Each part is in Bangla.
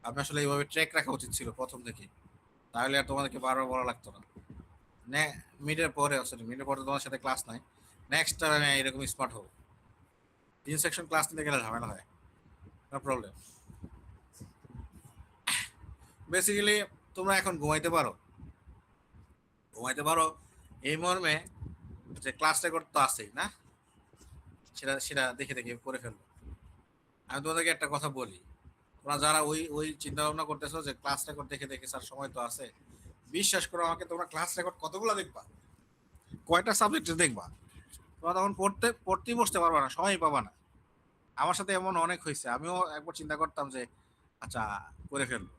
আমি আসলে এইভাবে ট্র্যাক রাখা উচিত ছিল প্রথম থেকে, তাহলে আর তোমাদেরকে বারবার বলা লাগতো না। নে, মিডের পরে সরি মিডের পরে তোমার সাথে ক্লাস নাই, নেক্সট টাইমে এরকম স্মার্ট হবো। 3 সেকশন ক্লাস নিতে গেলে ঝামেলা হয়, নো প্রবলেম। বেসিক্যালি তোমরা এখন ঘুমাইতে পারো, ঘুমাইতে পারো এই মর্মে যে ক্লাস রেকর্ড তো আছেই না, সেটা সেটা দেখে দেখে করে ফেলবো। আমি তোমাদেরকে একটা কথা বলি, তোমরা যারা ওই ওই চিন্তা ভাবনা করতেছো যে ক্লাস রেকর্ড দেখে দেখে স্যার সময় তো আছে, বিশ্বাস করো আমাকে, তোমরা ক্লাস রেকর্ড কতগুলো দেখবা, কয়টা সাবজেক্টে দেখবা, তোমরা তখন পড়তেই বসতে পারবা না, সময় পাবা না। আমার সাথে এমন অনেক হয়েছে, আমিও একবার চিন্তা করতাম যে আচ্ছা করে ফেলবো,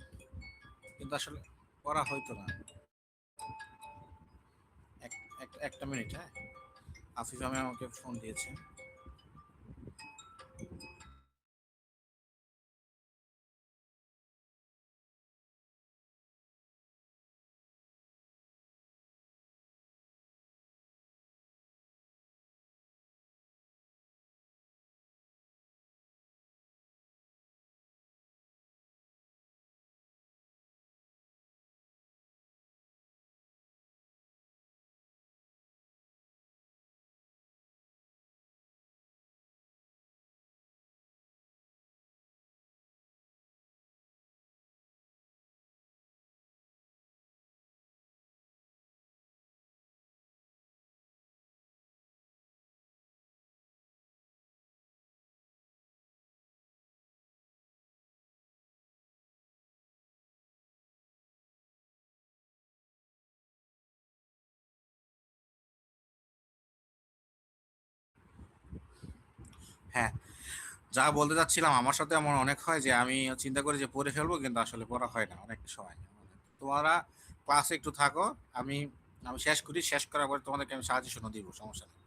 কিন্তু আসলে করা হইতো না। একটা মিনিট, হ্যাঁ, আফিফ আমি আমাকে ফোন দিয়েছে। হ্যাঁ, যা বলতে চাচ্ছিলাম, আমার সাথে এমন অনেক হয় যে আমি চিন্তা করি যে পড়ে ফেলবো, কিন্তু আসলে পড়া হয় না অনেক সময়। তোমরা ক্লাসে একটু থাকো, আমি আমি শেষ করি, শেষ করার পরে তোমাদেরকে আমি সাজেশনও দিব, সমস্যা নেই।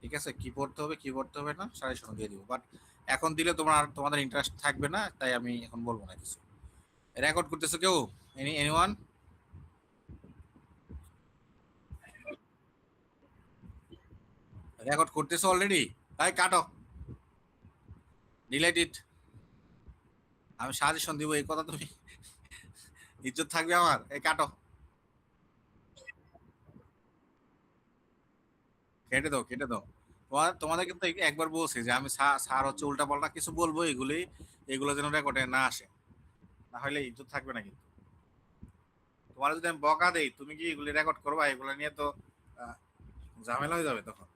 ঠিক আছে, কি পড়তে হবে কি পড়তে হবে না সাজেশনও দিয়ে দিব, বাট এখন দিলে তোমাদের ইন্টারেস্ট থাকবে না, তাই আমি এখন বলবো না কিছু। রেকর্ড করতেছো কেউ? এনিওয়ান? রেকর্ড করতেছো অলরেডি? তাই কাটো, ডিলেট ইট। আমি সাজেশন দিব এই কথা তুমি, ইজ্জত থাকবে আমার, এই কাটো, কেটে দাও কেটে দাও। তোমাদের কিন্তু একবার বলছি যে আমি স্যার হচ্ছে উল্টা পাল্টা কিছু বলবো, এগুলো যেন রেকর্ডে না আসে, না হলে ইজ্জত থাকবে না কিন্তু। তোমার যদি আমি বকা দেই, তুমি কি এগুলি রেকর্ড করবা? এগুলো নিয়ে তো আহ, ঝামেলা হয়ে যাবে তখন।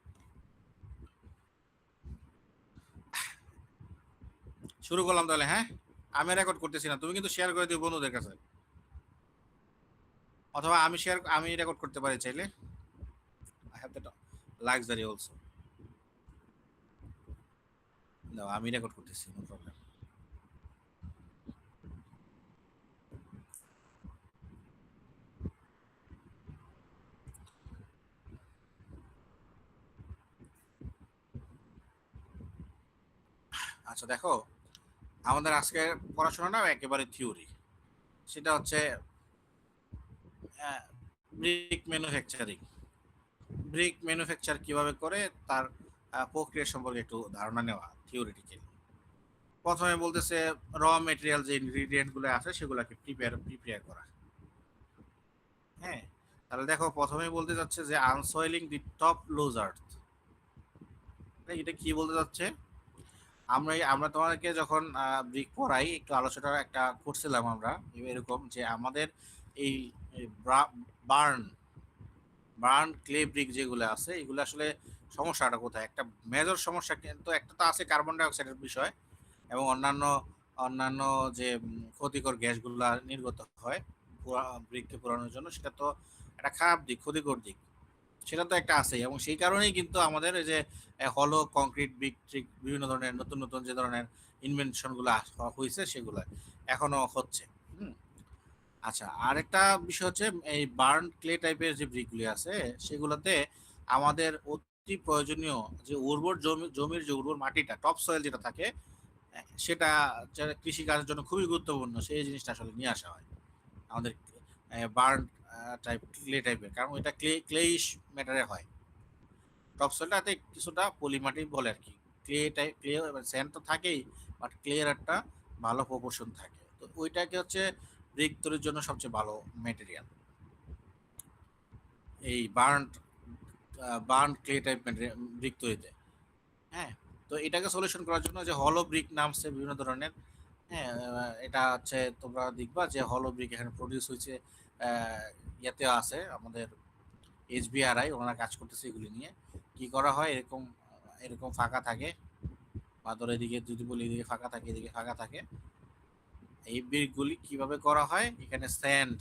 শুরু করলাম তাহলে, হ্যাঁ। আমি রেকর্ড করতেছি না, তুমি কিন্তু শেয়ার করে দিও বন্ধুদের কাছে, অথবা আমি রেকর্ড করতে পারি চাইলে। I have that luxury also. দাও, আমি রেকর্ড করতেছি, নো প্রবলেম। আচ্ছা দেখো, আমাদের আজকে পড়াশোনা না একেবারে থিওরি। সেটা হচ্ছে ব্রিক ম্যানুফ্যাকচারিং। ব্রিক ম্যানুফ্যাকচার কিভাবে করে তার প্রক্রিয়া সম্পর্কে একটু ধারণা নেওয়া, থিওরিটিক্যালি। প্রথমে বলতেছে র মেটেরিয়াল যে ইনগ্রিডিয়েন্ট গুলো আছে সেগুলোকে প্রিপেয়ার করা। হ্যাঁ, তাহলে দেখো প্রথমেই বলতে যাচ্ছে যে আনসয়েলিং দি টপ লুজ আর্থ। এটা কি বলতে যাচ্ছে? আমরা তোমাদেরকে যখন ব্রিক পড়াই, একটু আলোচনা একটা করছিলাম আমরা, এরকম যে আমাদের এই বার্ন বার্ন ক্লে ব্রিক যেগুলো আছে, এগুলো আসলে সমস্যাটা কোথায়? একটা মেজর সমস্যা কিন্তু একটা তো আছে, কার্বন ডাই অক্সাইডের বিষয়, এবং অন্যান্য অন্যান্য যে ক্ষতিকর গ্যাসগুলা নির্গত হয় ব্রিককে পোড়ানোর জন্য, সেটা তো একটা খারাপ দিক, ক্ষতিকর দিক, সেটা তো একটা আছে। এবং সেই কারণেই কিন্তু আমাদের এই যে হলো কংক্রিট ব্রিক ট্রিক, বিভিন্ন ধরনের নতুন নতুন যে ধরনের ইনভেনশন গুলো হয়েছে সেগুলো এখনো হচ্ছে। হুম। আচ্ছা, আরেকটা বিষয় হচ্ছে এই বার্ন ক্লে টাইপের যে ব্রিকগুলি আছে সেগুলোতে আমাদের অতি প্রয়োজনীয় যে উর্বর জমির যে উর্বর মাটিটা, টপ সয়েল যেটা থাকে, সেটা কৃষি কাজের জন্য খুবই গুরুত্বপূর্ণ, সেই জিনিসটা আসলে নিয়ে আসা হয় আমাদের বার্ন ক্লে টাইপের, কারণ এটা ক্লেইশ ম্যাটারে হয়। টপ সয়েলটাতে কিছুটা পলিমাটি বলে আর কি, ক্লে টাইপ, ক্লে স্যান্ড তো থাকেই, বাট ক্লের একটা ভালো প্রপোর্শন থাকে। তো ওইটাকে হচ্ছে ব্রিক তৈরির জন্য সবচেয়ে ভালো মেটেরিয়াল, এই বার্ন ক্লে টাইপ ব্রিক তৈরিতে। হ্যাঁ, তো এটাকে সলিউশন করার জন্য যে হলো ব্রিক নামছে বিভিন্ন ধরনের। হ্যাঁ, এটা হচ্ছে তোমরা দেখবা যে হলো ব্রিক এখানে প্রডিউস হয়েছে, ইয়েতে আছে আমাদের HBRI, ওনারা কাজ করতেছে এগুলি নিয়ে। কি করা হয়, এরকম এরকম ফাঁকা থাকে, বা ধরো এদিকে যদি বলি এদিকে ফাঁকা থাকে, এদিকে ফাঁকা থাকে। এই ব্রিকগুলি কিভাবে করা হয়, এখানে স্যান্ড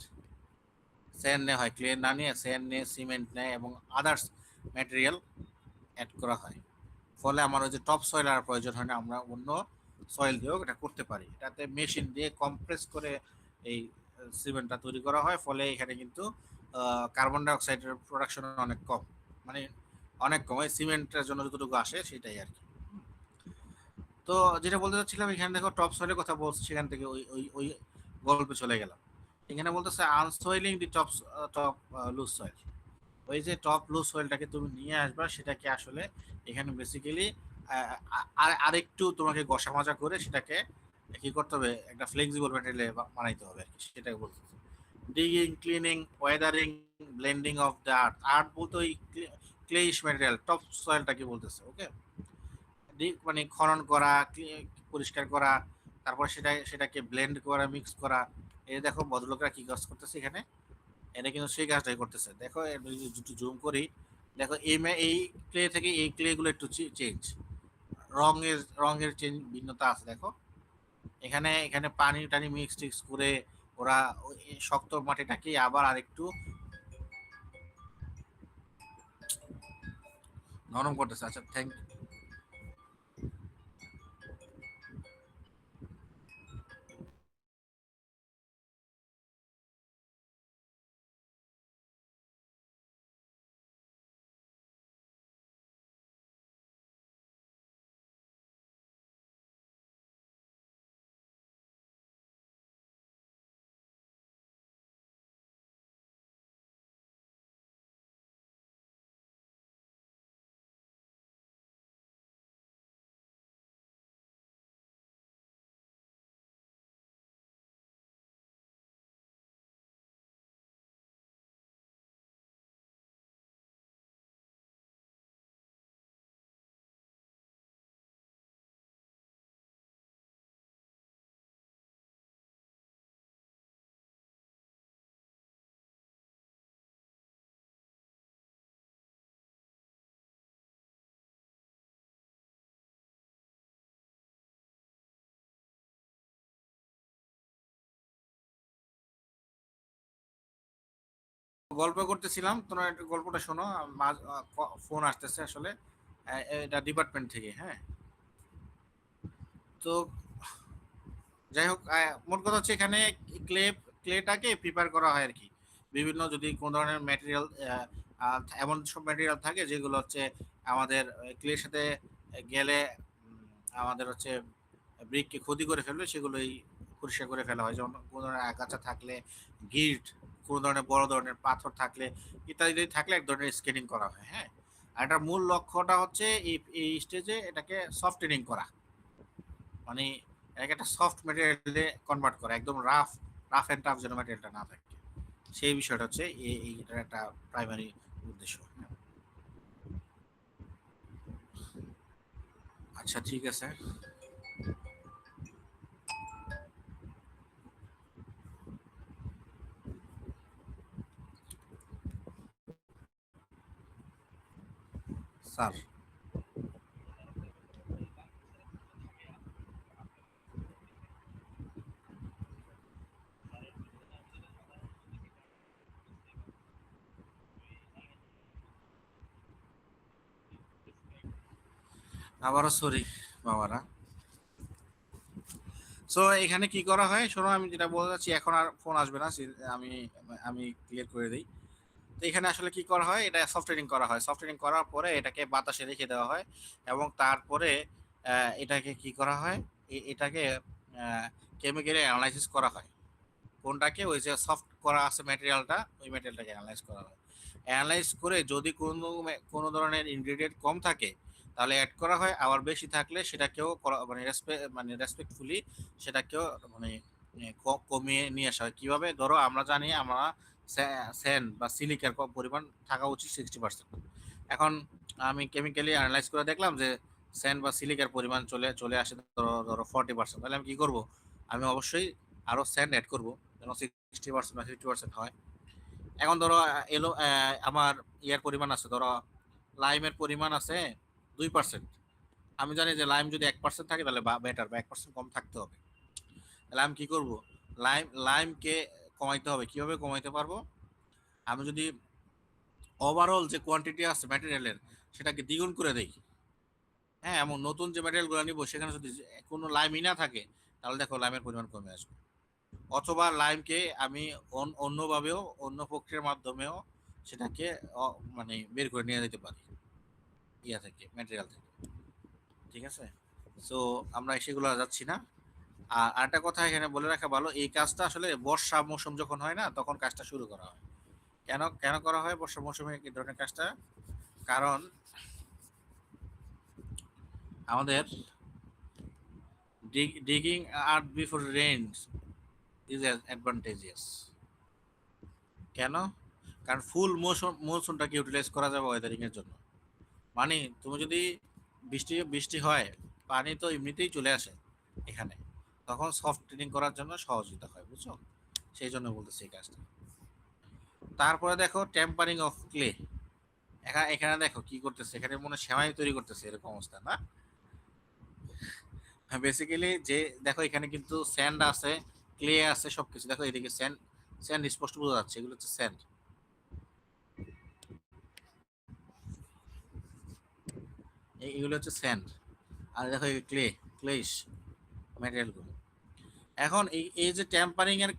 স্যান্ড নেওয়া হয়, ক্লে না নিয়ে স্যান্ড নিয়ে সিমেন্ট নেয় এবং আদার্স ম্যাটেরিয়াল অ্যাড করা হয়। ফলে আমার ওই যে টপ সয়েল আর প্রয়োজন হয় না, আমরা অন্য সয়েল দিয়েও এটা করতে পারি। এটাতে মেশিন দিয়ে কম্প্রেস করে এই সিমেন্টটা তৈরি করা হয়। ফলে এখানে কিন্তু কার্বন ডাই অক্সাইডের প্রোডাকশন অনেক কম, মানে অনেক কম, এই সিমেন্টের জন্য যতটুকু আসে সেটাই আর কি। তো যেটা বলতে চাচ্ছিলাম, এখানে দেখো টপ সয়েলের কথা বলছি, সেখান থেকে ওই ওই ওই গল্পে চলে গেলাম। এখানে বলতেছে unsoiling the top top loose soil. ওই যে টপ লুজ সয়েলটাকে তুমি নিয়ে আসবা, সেটাকে আসলে এখানে বেসিক্যালি আরেকটু তোমাকে ঘষা মাজা করে সেটাকে কি করতে হবে, একটা ফ্লেক্সিবল ম্যাটেরিয়াল বানাইতে হবে আর কি, সেটাকে বলতেছে। Digging, cleaning, weathering, blending of the earth. Earth বলতে ওই ক্লেইশ ম্যাটেরিয়াল, টপ সয়েলটাকে বলতেছে। ওকে, মানে খনন করা, পরিষ্কার করা, তারপর সেটাকে ব্লেন্ড করা, মিক্স করা। এই দেখো ভদ্রলোকরা কি কাজ করতেছে এখানে, এটা কিন্তু সেই কাজটাই করতেছে। দেখো একটু জুম করি, দেখো এই ক্লে থেকে এই ক্লে গুলো একটু চেঞ্জ, রঙের চেঞ্জ, ভিন্নতা আছে। দেখো এখানে এখানে পানি টানি মিক্স টিক্স করে ওরা ওই শক্ত মাটিটাকে আবার আরেকটু নরম করতেছে। আচ্ছা, থ্যাংক। গল্প করতেছিলাম, তোমরা একটু গল্পটা শোনো। ফোন আসতেছে আসলে, এটা ডিপার্টমেন্ট থেকে। হ্যাঁ, তো যাই হোক, মোট কথা হচ্ছে এখানে ক্লে ক্লেটাকে প্রিপেয়ার করা হয় আর কি। বিভিন্ন যদি কোনো ধরনের ম্যাটেরিয়াল, এমন সব ম্যাটেরিয়াল থাকে যেগুলো হচ্ছে আমাদের ক্লের সাথে গেলে আমাদের হচ্ছে ব্রিককে ক্ষতি করে ফেলবে, সেগুলোই পরিষ্কার করে ফেলা হয়। যেমন কোনো ধরনের আগাছা থাকলে, গিট, কোনো ধরনের বড় ধরনের পাথর থাকলে, ইত্যাদি থাকলে এক ধরনের স্কেনিং করা হয়। হ্যাঁ, আর এটার মূল লক্ষ্যটা হচ্ছে এই স্টেজে এটাকে সফটেনিং করা, মানে এটাকে একটা সফট ম্যাটেরিয়ালে কনভার্ট করা, একদম রাফ এন্ড টাফ যেন ম্যাটেরিয়ালটা না থাকে, সেই বিষয়টা হচ্ছে এইটার একটা প্রাইমারি উদ্দেশ্য। আচ্ছা, ঠিক আছে স্যার। আবারও সরি বাবারা। সো এখানে কি করা হয় শোনো, আমি যেটা বলতে চাচ্ছি, এখন আর ফোন আসবে না, আমি আমি ক্লিয়ার করে দিই। তো এখানে আসলে কি করা হয়, এটা সফটওয়্যারিং করা হয়। সফটওয়্যারিং করার পরে এটাকে বাতাসে রেখে দেওয়া হয়, এবং তারপরে এটাকে কি করা হয়, এটাকে কেমিক্যালি অ্যানালাইসিস করা হয়। কোনটাকে, ওই যে সফট করা আছে ম্যাটেরিয়ালটা, ওই ম্যাটেরিয়ালটাকে অ্যানালাইজ করা হয়। অ্যানালাইজ করে যদি কোনো ধরনের ইনগ্রেডিয়েন্ট কম থাকে তাহলে অ্যাড করা হয়, আবার বেশি থাকলে সেটাকেও মানে রেসপেক্টফুলি সেটাকেও মানে কমিয়ে নিয়ে আসা হয় কিভাবে? ধরো আমরা জানি আমরা স্যান্ড বা সিলিকার পরিমাণ থাকা উচিত 60%। এখন আমি কেমিক্যালি অ্যানালাইজ করে দেখলাম যে স্যান্ড বা সিলিকার পরিমাণ চলে চলে আসে ধরো ধরো 40%, তাহলে আমি কি করব? আমি অবশ্যই আরো স্যান্ড অ্যাড করবো যেন 60% বা 50% হয়। এখন ধরো এলো আমার ইয়ার পরিমাণ আছে, ধরো লাইমের পরিমাণ আছে 2%। আমি জানি যে লাইম যদি 1% থাকে তাহলে বেটার, বা 1% কম থাকতে হবে। তাহলে আমি কি করব? লাইমকে কমাইতে হবে। কিভাবে কমাইতে পারবো? আমি যদি ওভারঅল যে কোয়ান্টিটি আছে ম্যাটেরিয়ালের সেটাকে দ্বিগুণ করে দেই, হ্যাঁ, এমন নতুন যে ম্যাটেরিয়ালগুলো নিব সেখানে যদি কোনো লাইমই না থাকে, তাহলে দেখো লাইমের পরিমাণ কমে আসবে। অথবা লাইমকে আমি অন্যভাবেও অন্য প্রক্রিয়ার মাধ্যমেও সেটাকে মানে বের করে নিয়ে যেতে পারি ইয়া থেকে, ম্যাটেরিয়াল থেকে। ঠিক আছে, সো আমরা সেগুলো যাচ্ছি না। আর আরেকটা কথা এখানে বলে রাখা ভালো, এই কাজটা আসলে বর্ষা মৌসুম যখন হয় না তখন কাজটা শুরু করা হয়। কেন কেন করা হয় বর্ষা মৌসুমে এই ধরনের কাজটা? কারণ আমাদের digging earth before rains is advantageous. কেন? কারণ ফুল মৌসুমটাকে ইউটিলাইজ করা যাবে ওয়েদারিং এর জন্য। মানে তুমি যদি বৃষ্টি বৃষ্টি হয়, পানি তো এমনিতেই চলে আসে এখানে, তখন সফট ট্রেনিং করার জন্য সহযোগিতা হয়, বুঝছো? সেই জন্য বলতেছি এই কাজটা। তারপরে দেখো টেম্পারিং অফ ক্লে। এখানে এখানে দেখো কি করতেছে, এখানে মনে হয় সেমাই তৈরি করতেছে এরকম অবস্থা না? বেসিক্যালি যে দেখো এখানে কিন্তু স্যান্ড আছে, ক্লে আছে, সবকিছু দেখো এদিকে স্যান্ড, স্যান্ড স্পষ্ট বোঝা যাচ্ছে, এগুলো হচ্ছে স্যান্ড, এগুলো হচ্ছে স্যান্ড। আর দেখো এই ক্লে, ক্লেশ ম্যাটেরিয়ালগুলো। এখন এই এই যে টেম্পারিং এর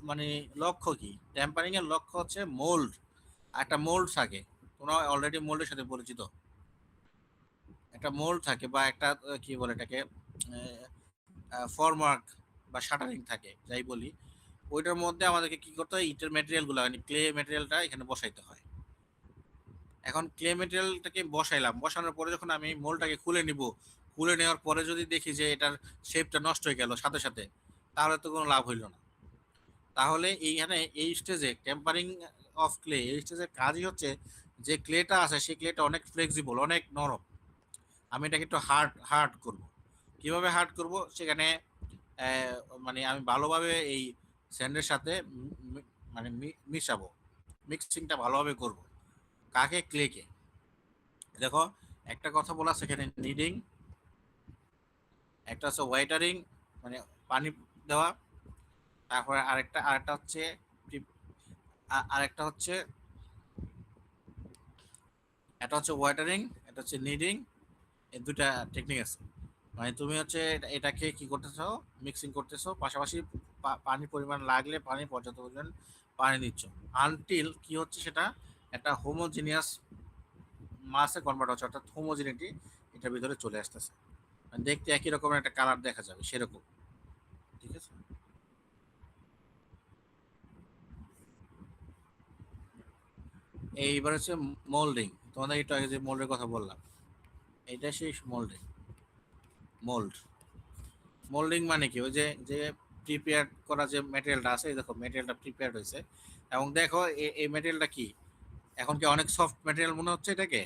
মানে লক্ষ্য কি? টেম্পারিং এর লক্ষ্য হচ্ছে মোল্ড। একটা মোল্ড থাকে, তোমরা অলরেডি মোল্ডের সাথে পরিচিত। একটা মোল্ড থাকে বা একটা কি বলে এটাকে, ফর্মওয়ার্ক বা শাটারিং থাকে, যাই বলি। ওইটার মধ্যে আমাদেরকে কি করতে হয়? ইটের ম্যাটেরিয়াল গুলো মানে ক্লে ম্যাটেরিয়ালটা এখানে বসাইতে হয়। এখন ক্লে ম্যাটেরিয়ালটাকে বসাইলাম, বসানোর পরে যখন আমি মোলটাকে খুলে নিব, খুলে নেওয়ার পরে যদি দেখি যে এটার শেপটা নষ্ট হয়ে গেল সাথে সাথে, তাহলে তো কোনো লাভ হইল না। তাহলে এইখানে এই স্টেজে টেম্পারিং অফ ক্লে, এই স্টেজের কাজই হচ্ছে যে ক্লেটা আছে সেই ক্লেটা অনেক ফ্লেক্সিবল, অনেক নরম, আমি এটাকে একটু হার্ড হার্ড করব। কিভাবে হার্ড করব? সেখানে আহ, মানে আমি ভালোভাবে এই স্যান্ডের সাথে মানে মিশাবো, মিক্সিংটা ভালোভাবে করব। কাকে? ক্লেকে। দেখো একটা কথা বলা সেখানে নিডিং, একটা হচ্ছে ওয়েটারিং মানে পানি দেওয়া, তারপরে আরেকটা আরেকটা হচ্ছে আরেকটা হচ্ছে, এটা হচ্ছে ওয়াটারিং, এটা হচ্ছে নিডিং। এই দুটা টেকনিক আছে। মানে তুমি হচ্ছে এটাকে কি করতেছো? মিক্সিং করতেছো, পাশাপাশি পানির পরিমাণ লাগলে পানি, পর্যাপ্ত পরিমাণ পানি দিচ্ছ, আনটিল কি হচ্ছে সেটা একটা হোমোজিনিয়াস মাসে কনভার্ট হচ্ছে, অর্থাৎ হোমোজিনিটি এটার ভিতরে চলে আসতেছে, মানে দেখতে একই রকমের একটা কালার দেখা যাবে সেরকম। ঠিক আছে, এইবার হচ্ছে মোল্ডিং। তোমাদের একটু আগে যে মোল্ডের কথা বললাম, এটা সেই মোল্ডিং। মোল্ড, মোল্ডিং মানে কি? ওই যে যে প্রিপেয়ার করা যে ম্যাটেরিয়ালটা আছে, এই দেখো ম্যাটেরিয়ালটা প্রিপেয়ার হয়েছে, এবং দেখো এই ম্যাটেরিয়ালটা কি এখন কি অনেক সফট ম্যাটেরিয়াল মনে হচ্ছে এটাকে?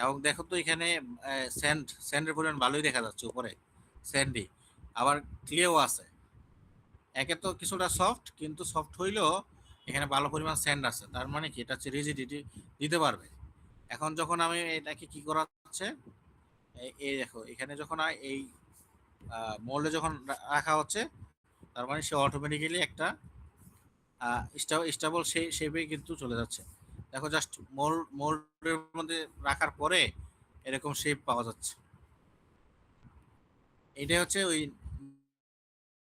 এবং দেখো তো এখানে স্যান্ডের পরিমাণ ভালোই দেখা যাচ্ছে উপরে, স্যান্ডি, আবার ক্লেও আছে। একে তো কিছুটা সফট, কিন্তু সফট হইলেও এখানে ভালো পরিমাণ স্যান্ড আছে, তার মানে কি এটা হচ্ছে রিজিডিটি দিতে পারবে। এখন যখন আমি এটাকে কি করা হচ্ছে, এই দেখো এখানে যখন এই মোল্ডে যখন রাখা হচ্ছে, তার মানে সে অটোমেটিক্যালি একটা স্টেবল শেপে কিন্তু চলে যাচ্ছে। দেখো জাস্ট মোল্ডের মধ্যে রাখার পরে এরকম শেপ পাওয়া যাচ্ছে। এটাই হচ্ছে ওই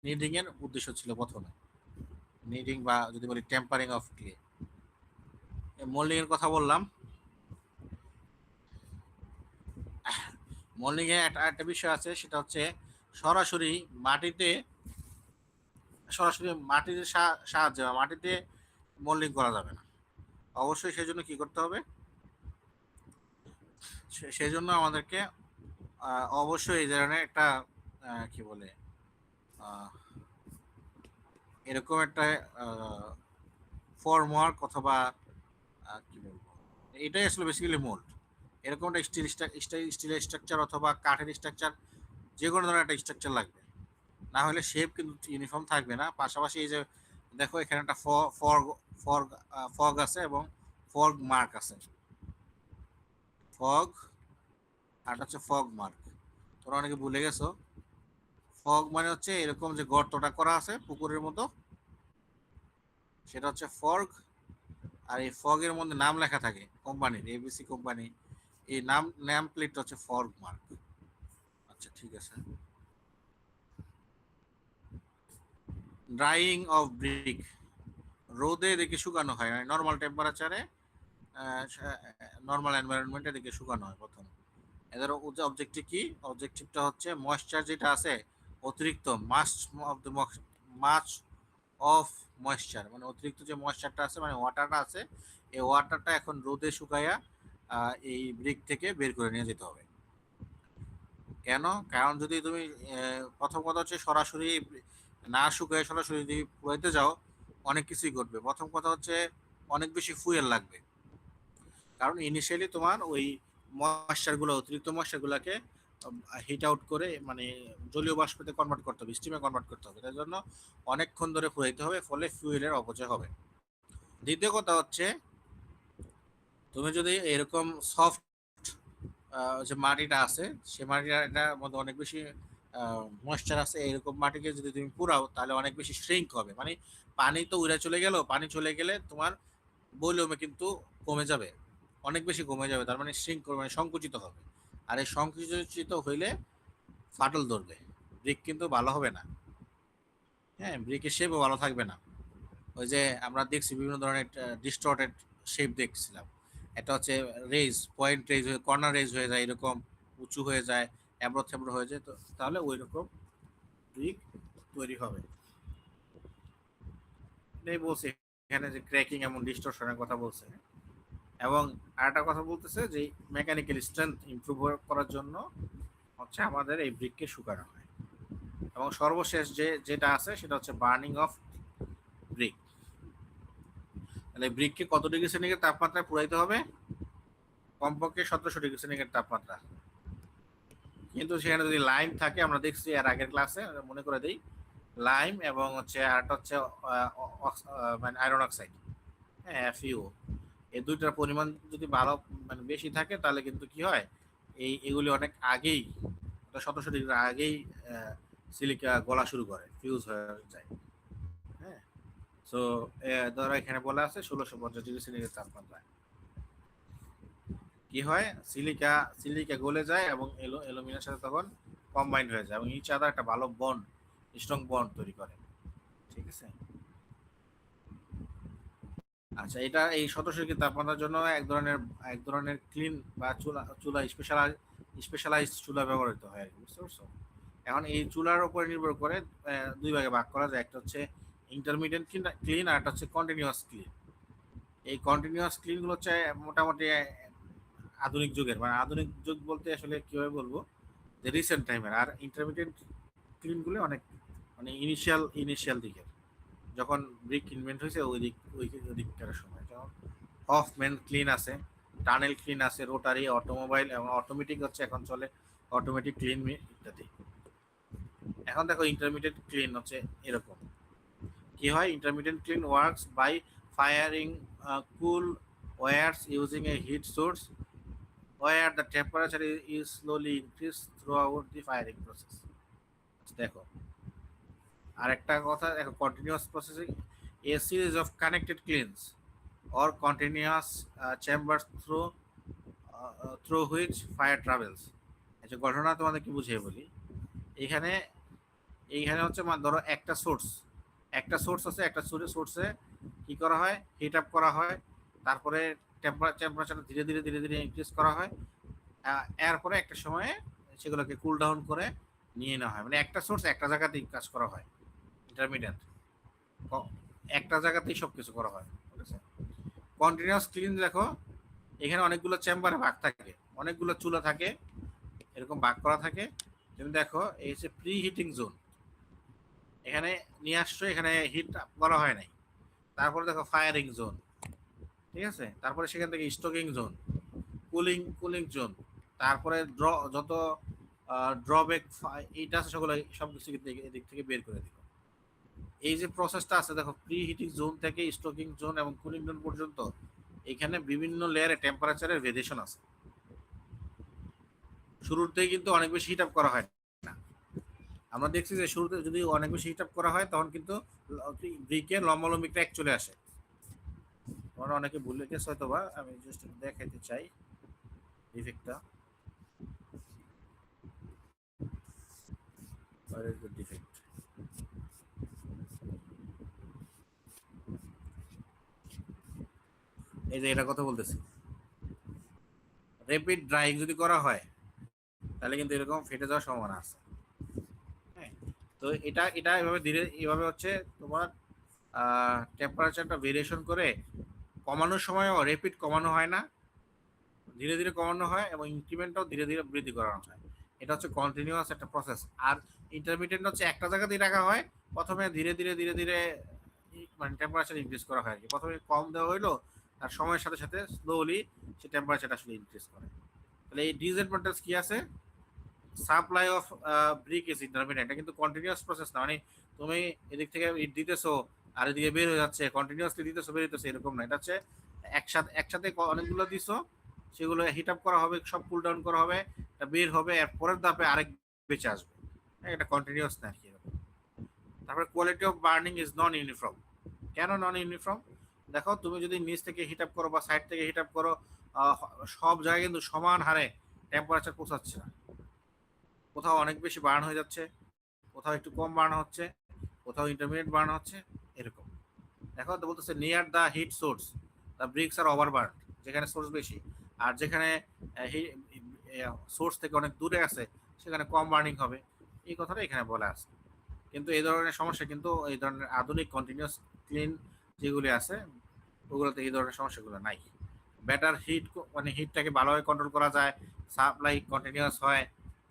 নিডিং এর উদ্দেশ্য ছিল প্রথমে, নিডিং বা যদি বলি টেম্পারিং অফ ক্লে। মোল্ডিং এর কথা বললাম, মোল্ডিং এ একটা একটা বিষয় আছে, সেটা হচ্ছে সরাসরি মাটিতে, সরাসরি মাটির সাহায্যে বা মাটিতে মোল্ডিং করা যাবে না। অবশ্যই সেই জন্য কি করতে হবে? সেই জন্য আমাদেরকে অবশ্যই এই ধরনের একটা কি বলে এরকম একটা ফর্মওয়ার্ক অথবা কি বলবো, এটাই আসলে বেসিক্যালি মোল্ড। এরকম একটা স্টিলের স্ট্রাকচার অথবা কাঠের স্ট্রাকচার, যে কোনো ধরনের একটা স্ট্রাকচার লাগবে, না হলে শেপ কিন্তু ইউনিফর্ম থাকবে না। পাশাপাশি এই যে দেখো এখানে একটা ফর্গ ফর্গ ফগ আছে এবং ফর্গ মার্ক আছে, ফগ আর হচ্ছে ফগ মার্ক। তোমরা অনেকে ভুলে গেছো, ফগ মানে হচ্ছে এরকম যে গর্তটা করা আছে পুকুরের মতো, সেটা হচ্ছে ফর্গ। আর এই ফগের মধ্যে নাম লেখা থাকে কোম্পানির, এবিসি কোম্পানি, এই নাম প্লেট হচ্ছে ফর্গ মার্ক। আচ্ছা ঠিক আছে। ড্রাইং অফ ব্রিক, রোদে দেখে শুকানো হয়, নর্মাল টেম্পারেচারে নর্মাল এনভায়রনমেন্টে দেখে শুকানো হয় প্রথম। এদের অবজেক্টিভ কি? অবজেক্টিভটা হচ্ছে ময়েশ্চার যেটা আছে অতিরিক্ত মাছ অফ ময়েশ্চার, মানে অতিরিক্ত যে ময়েশ্চারটা আছে, মানে ওয়াটারটা আছে, এই ওয়াটারটা এখন রোদে শুকাইয়া এই ব্রিক থেকে বের করে নিয়ে যেতে হবে। কেন? কারণ যদি তুমি প্রথম কথা হচ্ছে সরাসরি না শুকায় সরাসরি যদি পুরাইতে যাও, অনেক কিছুই ঘটবে। প্রথম কথা হচ্ছে অনেক বেশি ফুয়েল লাগবে, কারণ ইনিশিয়ালি তোমার ওই ময়েশ্চারগুলো, অতিরিক্ত ময়েশ্চারগুলোকে হিট আউট করে মানে জলীয় বাষ্পতে কনভার্ট করতে হবে, স্টিমে কনভার্ট করতে হবে। তার জন্য অনেকক্ষণ ধরে ফুরাইতে হবে, ফলে ফুয়েলের অপচয় হবে। দ্বিতীয় কথা হচ্ছে তুমি যদি এরকম সফট যে মাটিটা আছে, সে মাটিটার মধ্যে অনেক বেশি ময়েশ্চার আছে, এরকম মাটিকে যদি তুমি পুরাও তাহলে অনেক বেশি শ্রিঙ্ক হবে। মানে পানি তো উড়ে চলে গেল, পানি চলে গেলে তোমার ভলিউমে কিন্তু কমে যাবে, অনেক বেশি কমে যাবে, তার মানে শ্রিঙ্ক করবে, মানে সংকুচিত হবে। আর এই সংকুচিত হইলে ফাটল ধরবে, ব্রিক কিন্তু ভালো হবে না। হ্যাঁ, ব্রিকের শেপও ভালো থাকবে না। ওই যে আমরা দেখছি বিভিন্ন ধরনের ডিস্টর্টেড শেপ দেখছিলাম, একটা হচ্ছে রেজ, পয়েন্ট রেজ হয়ে কর্নার রেজ হয়ে যায়, এরকম উঁচু হয়ে যায়, এবড়ো থেবড়ো হয়ে যায়, তো তাহলে ওই রকম ব্রিক তৈরি হবে। এটাই বলছে এখানে যে ক্র্যাকিং এমন ডিস্টরশনের কথা বলছে। এবং আরেকটা কথা বলতেছে যে মেকানিক্যাল স্ট্রেংথ ইমপ্রুভ করার জন্য হচ্ছে আমাদের এই ব্রিককে শুকানো হয়। এবং সর্বশেষ যেটা আছে সেটা হচ্ছে বার্নিং অফ ব্রিক। তাহলে ব্রিককে কত ডিগ্রি সেন্টিগ্রেড তাপমাত্রায় পুরাইতে হবে? কমপক্ষে 1700 ডিগ্রি সেন্টিগ্রেড তাপমাত্রা। কিন্তু সেখানে যদি লাইম থাকে, আমরা দেখছি এর আগের ক্লাসে, মনে করে দিই, লাইম এবং হচ্ছে আরেকটা হচ্ছে মানে আয়রন অক্সাইড, হ্যাঁ FeO, এই দুইটার পরিমাণ যদি ভালো মানে বেশি থাকে তাহলে কিন্তু কি হয়, এগুলি অনেক আগেই 1700 ডিগ্রি আগেই সিলিকা গলা শুরু করে, ফিউজ হয়ে যায়। হ্যাঁ, তো ধরো এখানে বলা আছে 1650 ডিগ্রি সেন্টিগ্রেড তাপমাত্রায় কি হয়, সিলিকা সিলিকা গলে যায় এবং অ্যালুমিনিয়ামের সাথে তখন কম্বাইন্ড হয়ে যায় এবং ইচ আদার একটা ভালো বন্ড, স্ট্রং বন্ড তৈরি করে। ঠিক আছে। আচ্ছা, এটা এই 1700 তাপমাত্রার জন্য এক ধরনের ক্লিন বা চুলা চুলা স্পেশালাইজ চুলা ব্যবহৃত হয় আর কি, বুঝতে পারছো? এখন এই চুলার উপরে নির্ভর করে দুই ভাগে ভাগ করা যায়, একটা হচ্ছে ইন্টারমিডিয়েট ক্লিন আর একটা হচ্ছে কন্টিনিউয়াস ক্লিন। এই কন্টিনিউয়াস ক্লিন গুলো হচ্ছে মোটামুটি আধুনিক যুগের, মানে আধুনিক যুগ বলতে আসলে কিভাবে বলবো, যে রিসেন্ট টাইমের। আর ইন্টারমিডিয়েট ক্লিন গুলো অনেক মানে ইনিশিয়াল দিকের, যখন ব্রিক ইনভেন্ট হয়েছে ওই দিককার সময়। যেমন হফম্যান ক্লিন আছে, টানেল ক্লিন আছে, রোটারি, অটোমোবাইল এবং অটোমেটিক হচ্ছে এখন চলে, অটোমেটিক ক্লিন ইত্যাদি। এখন দেখো ইন্টারমিডিয়েট ক্লিন হচ্ছে এরকম কি হয়, intermediate kiln works by firing cool wars using a heat source where the temperature is slowly increased throughout the firing process. দেখো আরেকটা কথা, দেখো continuous processing, a series of connected cleans or continuous chambers through which fire travels. আচ্ছা, ঘটনা তোমাদেরকে বুঝিয়ে বলি। এখানে এইখানে হচ্ছে ধরো একটা সোর্স আছে, একটা সোর্সে কি করা হয়, হিট আপ করা হয়, তারপরে টেম্পারেচার ধীরে ধীরে ধীরে ধীরে ইনক্রিজ করা হয়, এরপরে একটা সময়ে সেগুলোকে কুল ডাউন করে নিয়ে নেওয়া হয়। মানে একটা সোর্স একটা জায়গাতেই কাজ করা হয়, ইন্টারমিডিয়েট একটা জায়গাতেই সবকিছু করা হয়। ঠিক আছে। কন্টিনিউয়াস ক্লিন দেখো এখানে অনেকগুলো চেম্বারে ভাগ থাকে, অনেকগুলো চুলা থাকে, এরকম ভাগ করা থাকে। তুমি দেখো এই হচ্ছে প্রি হিটিং জোন, এখানে নিয়ে আসছো, এখানে হিট করা হয় নাই। তারপরে দেখো ফায়ারিং জোন, ঠিক আছে, তারপরে সেখান থেকে stocking zone, cooling cooling zone, তারপরে যত ড্রব্যাক এইটা আছে সেগুলো সব কিছু কিন্তু এদিক থেকে বের করে দিল। এই যে প্রসেসটা আছে দেখো, প্রি হিটিং জোন থেকে স্টকিং জোন এবং কুলিং জোন পর্যন্ত এখানে বিভিন্ন লেয়ারে টেম্পারেচারের ভেরিয়েশন আছে। শুরুতেই কিন্তু অনেক বেশি হিট আপ করা হয় না। আমরা দেখছি যে শুরুতে যদি অনেক বেশি হিট আপ করা হয় তখন কিন্তু ব্রিকে লম্বালম্বি ক্র্যাক চলে আসে। তোমরা অনেকে ভুলে গেছো হয়তো বা, আমি জাস্ট দেখাইতে চাই ডিফেক্টটা। ডিফেক্ট এই যে এটা কথা বলতেছি, র্যাপিড ড্রাইং যদি করা হয় তাহলে কিন্তু এরকম ফেটে যাওয়ার সম্ভাবনা আছে। হ্যাঁ, তো এটা এটা এভাবে ধীরে এভাবে হচ্ছে তোমার টেম্পারেচারটা ভেরিয়েশন করে কমানোর সময়ও র্যাপিড কমানো হয় না, ধীরে ধীরে কমানো হয় এবং ইনক্রিমেন্টটাও ধীরে ধীরে বৃদ্ধি করানো হয়। এটা হচ্ছে কন্টিনিউয়াস একটা প্রসেস। আর ইন্টারমিডিয়েন্ট হচ্ছে একটা জায়গাতেই রাখা হয়, প্রথমে ধীরে ধীরে ধীরে ধীরে মানে টেম্পারেচার ইনক্রিজ করা হয় আর কি। প্রথমে কম দেওয়া হইলো, আর সময়ের সাথে সাথে স্লোলি সে টেম্পারেচারটা আসলে ইনক্রিজ করে। তাহলে এই ডিসঅ্যাডভান্টেজ কি আছে? Supply of brick is intermediate, এটা কিন্তু কন্টিনিউয়াস প্রসেস না, মানে তুমি এদিক থেকে ইট দিতেছো আর এদিকে বের হয়ে যাচ্ছে, কন্টিনিউয়াসলি দিতেছো বের হইতেছে এরকম না। এটা হচ্ছে একসাথে একসাথে অনেকগুলো দিছো, সেগুলো হিট আপ করা হবে, সব কুল ডাউন করা হবে, এটা বের হবে, আর পরের ধাপে আরেক বেঁচে আসবে। হ্যাঁ, এটা কন্টিনিউয়াস না আর কি এরকম। তারপরে quality of burning is non uniform. কেন নন ইউনিফর্ম? দেখো তুমি যদি নিচ থেকে হিট আপ করো বা সাইড থেকে হিট আপ করো, আহ, সব জায়গায় কিন্তু সমান হারে টেম্পারেচার পৌঁছাচ্ছে না। কোথাও অনেক বেশি বার্ন হয়ে যাচ্ছে, কোথাও একটু কম বার্ন হচ্ছে, কোথাও ইন্টারমিডিয়েট বার্ন হচ্ছে, এরকম। দেখো তো বলতেছে near the heat source the bricks are over burn, যেখানে সোর্স বেশি, আর যেখানে সোর্স থেকে অনেক দূরে আছে সেখানে কম বার্নিং হবে। এই কথাটা এখানে বলা আছে। কিন্তু এই ধরনের সমস্যা কিন্তু এই ধরনের আধুনিক কন্টিনিউয়াস ক্লিন যেগুলি আছে ওগুলোতে এই ধরনের সমস্যাগুলো নাই। বেটার হিট, মানে হিটটাকে ভালোভাবে কন্ট্রোল করা যায়, সাপ্লাই কন্টিনিউয়াস হয়,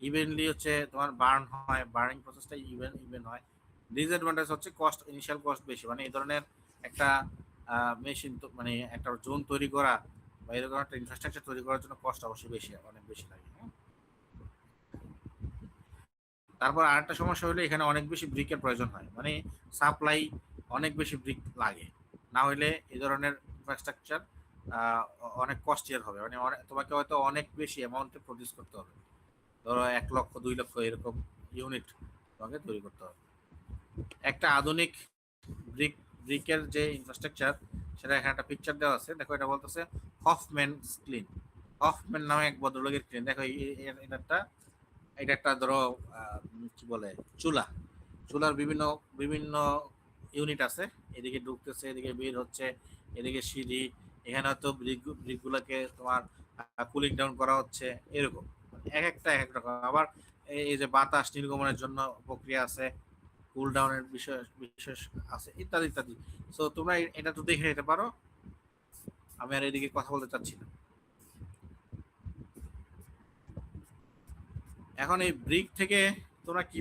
ইভেনলি হচ্ছে তোমার বার্ন হয়, বার্নিং প্রসেসটা ইভেন ইভেন হয়। ডিসঅ্যাডভান্টেজ হচ্ছে কস্ট, ইনিশিয়াল কস্ট বেশি, মানে এই ধরনের একটা মেশিন তো মানে একটা জোন তৈরি করা বা এরকম একটা ইনফ্রাস্ট্রাকচার তৈরি করার জন্য কস্ট অবশ্যই বেশি, অনেক বেশি লাগে। হ্যাঁ? তারপর আরেকটা সমস্যা হলো এখানে অনেক বেশি ব্রিকের প্রয়োজন হয়, মানে সাপ্লাই অনেক বেশি ব্রিক লাগে, না হলে এই ধরনের ইনফ্রাস্ট্রাকচার অনেক কস্টিয়ার হবে, মানে তোমাকে হয়তো অনেক বেশি অ্যামাউন্টে প্রডিউস করতে হবে। ধরো 1 লক্ষ 2 লক্ষ এরকম ইউনিট তোমাকে তৈরি করতে হবে। একটা আধুনিক ব্রিক ব্রিকের যে ইনফ্রাস্ট্রাকচার সেটা এখানে একটা পিকচার দেওয়া আছে, দেখো এটা বলতেছে হফম্যান ক্লিন। হফম্যান নামে এক ভদ্রলোকের ক্লিন, দেখো এটা এটা একটা ধরো কি বলে চুলা, চুলার বিভিন্ন বিভিন্ন ইউনিট আছে, এদিকে ঢুকতেছে, এদিকে বের হচ্ছে, এদিকে সিঁড়ি, এখানে হয়তো ব্রিক গুলাকে তোমার কুলিং ডাউন করা হচ্ছে, এরকম এক একটা এক এক রকম। আবার এই যে বাতাস নির্গমনের জন্য প্রক্রিয়া আছে, কুল ডাউনের বিষয় বিশেষ আছে, ইত্যাদি ইত্যাদি। সো তোমরা এটা তো দেখে নিতে পারো, আমি আর এদিকে কথা বলতে চাচ্ছি না। এখন এই ব্রিক থেকে তোমরা কি